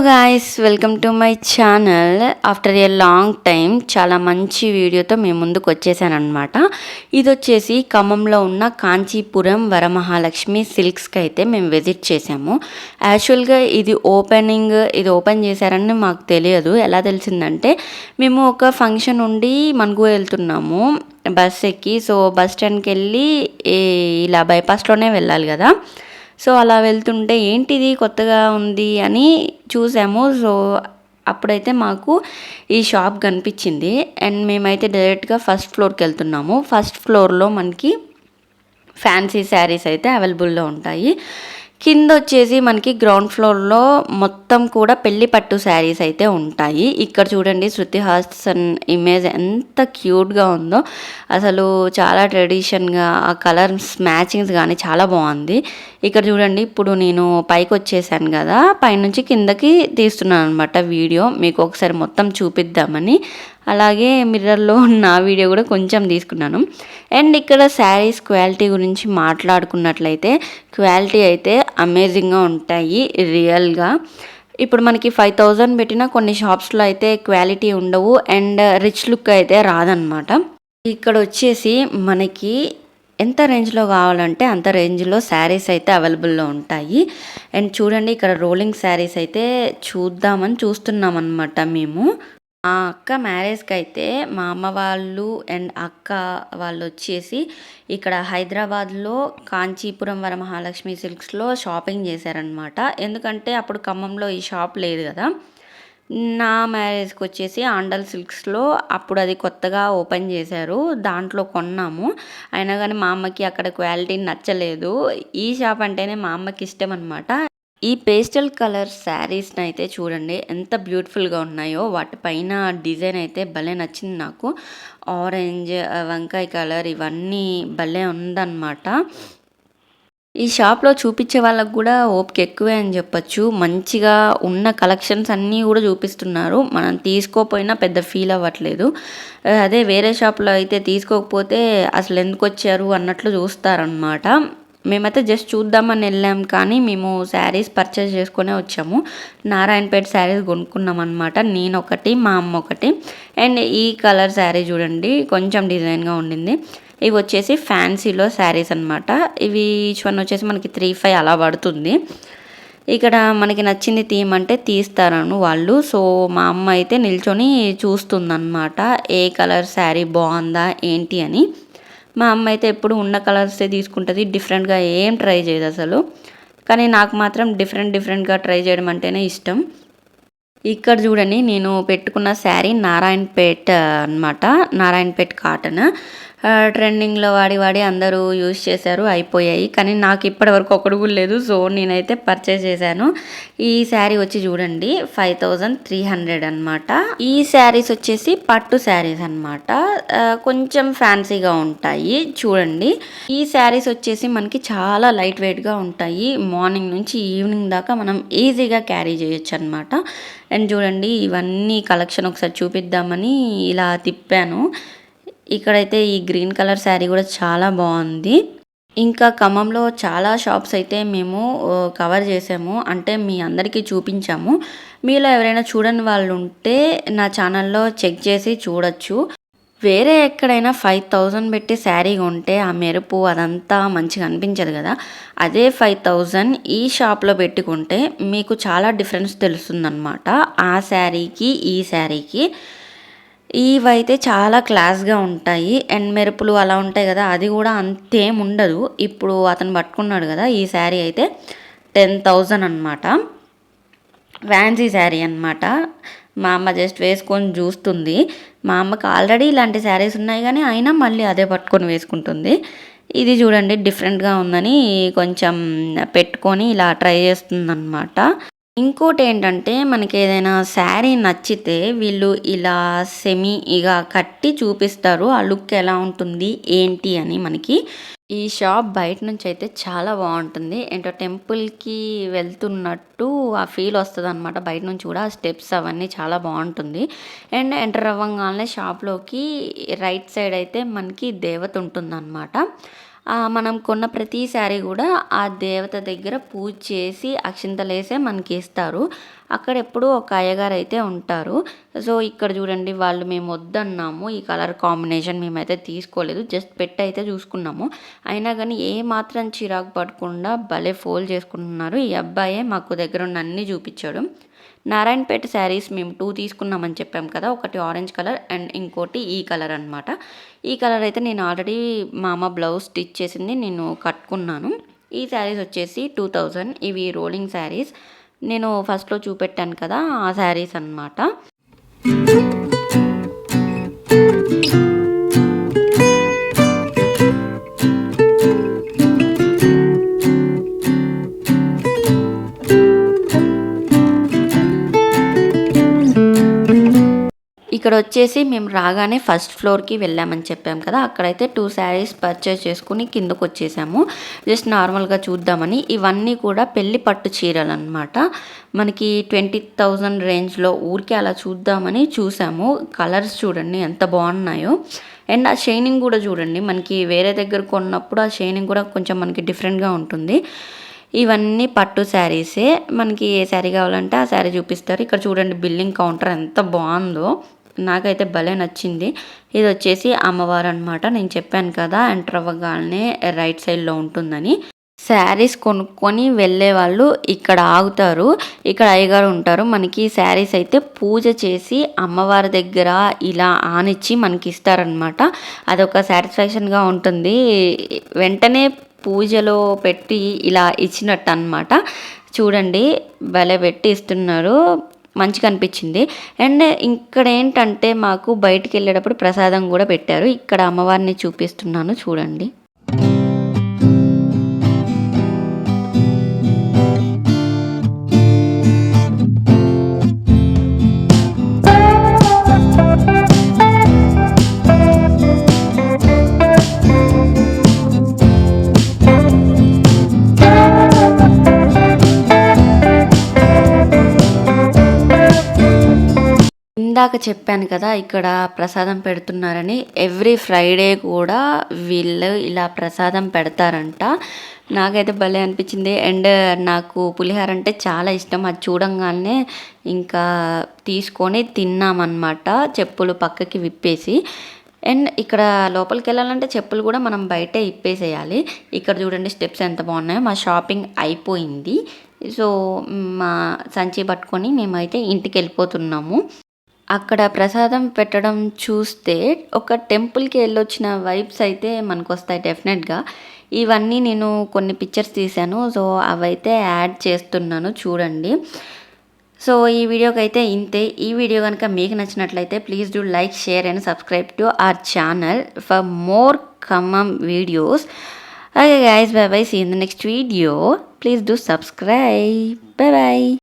Guys, welcome to my channel. After a long time చాలా మంచి వీడియోతో మేము ముందుకు వచ్చేసానమాట. ఇది వచ్చేసి ఖమ్మంలో ఉన్న కాంచీపురం వరమహాలక్ష్మి సిల్క్స్కి అయితే మేము విజిట్ చేసాము. యాక్చువల్గా ఇది ఓపెన్ చేశారని మాకు తెలియదు. ఎలా తెలిసిందంటే మేము ఒక ఫంక్షన్ ఉండి మనకు వెళ్తున్నాము బస్ ఎక్కి. సో బస్ స్టాండ్కి వెళ్ళి ఇలా బైపాస్లోనే వెళ్ళాలి కదా. సో అలా వెళ్తుంటే ఏంటిది కొత్తగా ఉంది అని చూసాము. సో అప్పుడైతే మాకు ఈ షాప్ కనిపించింది అండ్ మేమైతే డైరెక్ట్గా ఫస్ట్ ఫ్లోర్కి వెళ్తున్నాము. ఫస్ట్ ఫ్లోర్లో మనకి ఫ్యాన్సీ శారీస్ అయితే అవైలబుల్లో ఉంటాయి. కింద వచ్చేసి మనకి గ్రౌండ్ ఫ్లోర్లో మొత్తం కూడా పెళ్లి పట్టు శారీస్ అయితే ఉంటాయి. ఇక్కడ చూడండి శృతి హాసన్ ఇమేజ్ ఎంత క్యూట్గా ఉందో. అసలు చాలా ట్రెడిషన్గా ఆ కలర్స్ మ్యాచింగ్స్ కానీ చాలా బాగుంది. ఇక్కడ చూడండి, ఇప్పుడు నేను పైకి వచ్చేసాను కదా, పైనుంచి కిందకి తీస్తున్నాను అనమాట వీడియో, మీకు ఒకసారి మొత్తం చూపిద్దామని. అలాగే మిర్రర్లో నా వీడియో కూడా కొంచెం తీసుకున్నాను. అండ్ ఇక్కడ శారీస్ క్వాలిటీ గురించి మాట్లాడుకున్నట్లయితే క్వాలిటీ అయితే అమేజింగ్గా ఉంటాయి రియల్గా. ఇప్పుడు మనకి 5,000 పెట్టినా కొన్ని షాప్స్లో అయితే క్వాలిటీ ఉండవు అండ్ రిచ్ లుక్ అయితే రాదనమాట. ఇక్కడ వచ్చేసి మనకి ఎంత రేంజ్లో కావాలంటే అంత రేంజ్లో శారీస్ అయితే అవైలబుల్లో ఉంటాయి. అండ్ చూడండి, ఇక్కడ రోలింగ్ శారీస్ అయితే చూస్తున్నాం అనమాట మేము. మా అక్క మ్యారేజ్కి అయితే మా అమ్మ వాళ్ళు అండ్ అక్క వాళ్ళు వచ్చేసి ఇక్కడ హైదరాబాద్లో కాంచీపురం వరమహాలక్ష్మి సిల్క్స్లో షాపింగ్ చేశారనమాట. ఎందుకంటే అప్పుడు ఖమ్మంలో ఈ షాప్ లేదు కదా. నా మ్యారేజ్కి వచ్చేసి ఆండల్ సిల్క్స్లో అప్పుడు అది కొత్తగా ఓపెన్ చేశారు, దాంట్లో కొన్నాము. అయినా కానీ మా అమ్మకి అక్కడ క్వాలిటీ నచ్చలేదు. ఈ షాప్ అంటేనే మా అమ్మకి ఇష్టం అనమాట. ఈ పేస్టల్ కలర్ శారీస్ని అయితే చూడండి ఎంత బ్యూటిఫుల్గా ఉన్నాయో. వాటిపైన డిజైన్ అయితే భలే నచ్చింది నాకు. ఆరెంజ్, వంకాయ కలర్ ఇవన్నీ భలే ఉందన్నమాట. ఈ షాప్లో చూపించే వాళ్ళకు కూడా ఓపిక ఎక్కువే అని చెప్పచ్చు. మంచిగా ఉన్న కలెక్షన్స్ అన్నీ కూడా చూపిస్తున్నారు. మనం తీసుకోకపోయినా పెద్ద ఫీల్ అవ్వట్లేదు. అదే వేరే షాప్లో అయితే తీసుకోకపోతే అసలు ఎందుకు వచ్చారు అన్నట్లు చూస్తారనమాట. మేమైతే జస్ట్ చూద్దామని వెళ్ళాం, కానీ మేము శారీస్ పర్చేస్ చేసుకునే వచ్చాము. నారాయణపేట శారీస్ కొనుక్కున్నాం అనమాట, నేను ఒకటి మా అమ్మ ఒకటి. అండ్ ఈ కలర్ శారీ చూడండి, కొంచెం డిజైన్గా ఉండింది. ఇవి వచ్చేసి ఫ్యాన్సీలో శారీస్ అనమాట. ఇవి ఈచ్ వన్ వచ్చేసి మనకి 3,500 అలా పడుతుంది. ఇక్కడ మనకి నచ్చింది తీయమంటే తీస్తారను వాళ్ళు. సో మా అమ్మ అయితే నిల్చొని చూస్తుందన్నమాట ఏ కలర్ శారీ బాగుందా ఏంటి అని. మా అమ్మ అయితే ఎప్పుడు ఉన్న కలర్సే తీసుకుంటుంది, డిఫరెంట్గా ఏం ట్రై చేయదు అసలు. కానీ నాకు మాత్రం డిఫరెంట్గా ట్రై చేయడం అంటేనే ఇష్టం. ఇక్కడ చూడండి, నేను పెట్టుకున్న శారీ నారాయణపేట్ అనమాట, నారాయణపేట్ కాటన్. ట్రెండింగ్లో వాడి అందరూ యూజ్ చేశారు, అయిపోయాయి. కానీ నాకు ఇప్పటివరకు ఒకటి కూడా లేదు. సో నేనైతే పర్చేస్ చేశాను. ఈ శారీ వచ్చి చూడండి 5,300 అనమాట. ఈ శారీస్ వచ్చేసి పట్టు శారీస్ అనమాట, కొంచెం ఫ్యాన్సీగా ఉంటాయి. చూడండి, ఈ శారీస్ వచ్చేసి మనకి చాలా లైట్ వెయిట్గా ఉంటాయి. మార్నింగ్ నుంచి ఈవినింగ్ దాకా మనం ఈజీగా క్యారీ చేయొచ్చు అనమాట. అండ్ చూడండి, ఇవన్నీ కలెక్షన్ ఒకసారి చూపిద్దామని ఇలా తిప్పాను. ఇక్కడైతే ఈ గ్రీన్ కలర్ శారీ కూడా చాలా బాగుంది. ఇంకా ఖమ్మంలో చాలా షాప్స్ అయితే మేము కవర్ చేసాము, అంటే మీ అందరికీ చూపించాము. మీలో ఎవరైనా చూడని వాళ్ళు ఉంటే నా ఛానల్లో చెక్ చేసి చూడొచ్చు. వేరే ఎక్కడైనా 5,000 పెట్టి శారీ కొంటే ఆ మెరుపు అదంతా మంచిగా అనిపించదు కదా. అదే 5,000 ఈ షాప్లో పెట్టుకుంటే మీకు చాలా డిఫరెన్స్ తెలుస్తుందన్నమాట. ఆ శారీకి ఈ శారీకి ఇవైతే చాలా క్లాస్గా ఉంటాయి. అండ్ మెరుపులు అలా ఉంటాయి కదా, అది కూడా అంతేం ఉండదు. ఇప్పుడు అతను పట్టుకున్నాడు కదా, ఈ శారీ అయితే 10,000 అనమాట. ఫ్యాన్సీ శారీ అనమాట. మా అమ్మ జస్ట్ వేసుకొని చూస్తుంది. మా అమ్మకి ఆల్రెడీ ఇలాంటి శారీస్ ఉన్నాయి, కానీ అయినా మళ్ళీ అదే పట్టుకొని వేసుకుంటుంది. ఇది చూడండి, డిఫరెంట్గా ఉందని కొంచెం పెట్టుకొని ఇలా ట్రై చేస్తుందన్నమాట. ఇంకోటి ఏంటంటే, మనకి ఏదైనా శారీ నచ్చితే వీళ్ళు ఇలా ఇక కట్టి చూపిస్తారు ఆ లుక్ ఎలా ఉంటుంది ఏంటి అని. మనకి ఈ షాప్ బయట నుంచి అయితే చాలా బాగుంటుంది. ఏంటో టెంపుల్కి వెళ్తున్నట్టు ఆ ఫీల్ వస్తుంది అనమాట. బయట నుంచి కూడా ఆ స్టెప్స్ అవన్నీ చాలా బాగుంటుంది. అండ్ ఎంటర్ అవ్వగానే షాప్లోకి రైట్ సైడ్ అయితే మనకి దేవత ఉంటుంది అనమాట. మనం కొన్న ప్రతి శారీ కూడా ఆ దేవత దగ్గర పూజ చేసి అక్షింతలేసే మనకి ఇస్తారు. అక్కడ ఎప్పుడూ ఒక అయ్యగారు అయితే ఉంటారు. సో ఇక్కడ చూడండి, వాళ్ళు మేము వద్దన్నాము, ఈ కలర్ కాంబినేషన్ మేమైతే తీసుకోలేదు, జస్ట్ పెట్టి అయితే చూసుకున్నాము. అయినా కానీ ఏ మాత్రం చిరాకు పడకుండా భలే ఫోల్డ్ చేసుకుంటున్నారు. ఈ అబ్బాయే మాకు దగ్గర ఉన్న అన్నీ చూపించాడు. నారాయణపేట శారీస్ మేము 2 తీసుకున్నామని చెప్పాం కదా, ఒకటి ఆరెంజ్ కలర్ అండ్ ఇంకోటి ఈ కలర్ అనమాట. ఈ కలర్ అయితే నేను ఆల్రెడీ మా అమ్మ బ్లౌజ్ స్టిచ్ చేసింది, నేను కట్టుకున్నాను. ఈ శారీస్ వచ్చేసి 2000. ఇవి రోలింగ్ శారీస్, నేను ఫస్ట్లో చూపెట్టాను కదా ఆ శారీస్ అనమాట. ఇక్కడ వచ్చేసి మేము రాగానే ఫస్ట్ ఫ్లోర్కి వెళ్ళామని చెప్పాం కదా, అక్కడైతే 2 శారీస్ పర్చేస్ చేసుకుని కిందకు వచ్చేసాము, జస్ట్ నార్మల్గా చూద్దామని. ఇవన్నీ కూడా పెళ్లి పట్టు చీరలు అనమాట. మనకి 20,000 రేంజ్లో ఊరికే అలా చూద్దామని చూసాము. కలర్స్ చూడండి ఎంత బాగున్నాయో, అండ్ ఆ షైనింగ్ కూడా చూడండి, మనకి వేరే దగ్గర కొన్నప్పుడు ఆ షైనింగ్ కూడా కొంచెం మనకి డిఫరెంట్గా ఉంటుంది. ఇవన్నీ పట్టు శారీసే, మనకి ఏ శారీ కావాలంటే ఆ శారీ చూపిస్తారు. ఇక్కడ చూడండి బిల్లింగ్ కౌంటర్ ఎంత బాగుందో, నాకైతే భలే నచ్చింది. ఇది వచ్చేసి అమ్మవారు అనమాట. నేను చెప్పాను కదా ఎంటర్ అవ్వగానే రైట్ సైడ్లో ఉంటుందని. శారీస్ కొనుక్కొని వెళ్ళే వాళ్ళు ఇక్కడ ఆగుతారు, ఇక్కడ అయ్యగారు ఉంటారు. మనకి శారీస్ అయితే పూజ చేసి అమ్మవారి దగ్గర ఇలా ఆనిచ్చి మనకి ఇస్తారనమాట. అదొక సాటిస్ఫాక్షన్గా ఉంటుంది. వెంటనే పూజలో పెట్టి ఇలా ఇచ్చినట్టు అనమాట. చూడండి భలే పెట్టి ఇస్తున్నారు, మంచిగా అనిపించింది. అండ్ ఇక్కడ ఏంటంటే మాకు బయటికి వెళ్ళేటప్పుడు ప్రసాదం కూడా పెట్టారు. ఇక్కడ అమ్మవారిని చూపిస్తున్నాను చూడండి. ఇందాక చెప్పాను కదా ఇక్కడ ప్రసాదం పెడుతున్నారని. ఎవ్రీ ఫ్రైడే కూడా వీళ్ళు ఇలా ప్రసాదం పెడతారంట. నాకైతే భలే అనిపించింది. అండ్ నాకు పులిహోర అంటే చాలా ఇష్టం. అది చూడంగానే ఇంకా తీసుకొని తిన్నామన్నమాట, చెప్పులు పక్కకి విప్పేసి. అండ్ ఇక్కడ లోపలికి వెళ్ళాలంటే చెప్పులు కూడా మనం బయటే ఇప్పేసేయాలి. ఇక్కడ చూడండి స్టెప్స్ ఎంత బాగున్నాయో. మా షాపింగ్ అయిపోయింది. సో మా సంచి పట్టుకొని మేమైతే ఇంటికి వెళ్ళిపోతున్నాము. అక్కడ ప్రసాదం పెట్టడం చూస్తే ఒక టెంపుల్కి వెళ్ళొచ్చిన వైబ్స్ అయితే మనకు వస్తాయి డెఫినెట్గా. ఇవన్నీ నేను కొన్ని పిక్చర్స్ తీశాను, సో అవైతే యాడ్ చేస్తున్నాను చూడండి. సో ఈ వీడియోకి అయితే ఇంతే. ఈ వీడియో కనుక మీకు నచ్చినట్లయితే please do like, share and subscribe to our channel for more Khammam videos. Okay guys, bye bye, see you in the next video. Please do subscribe. Bye bye.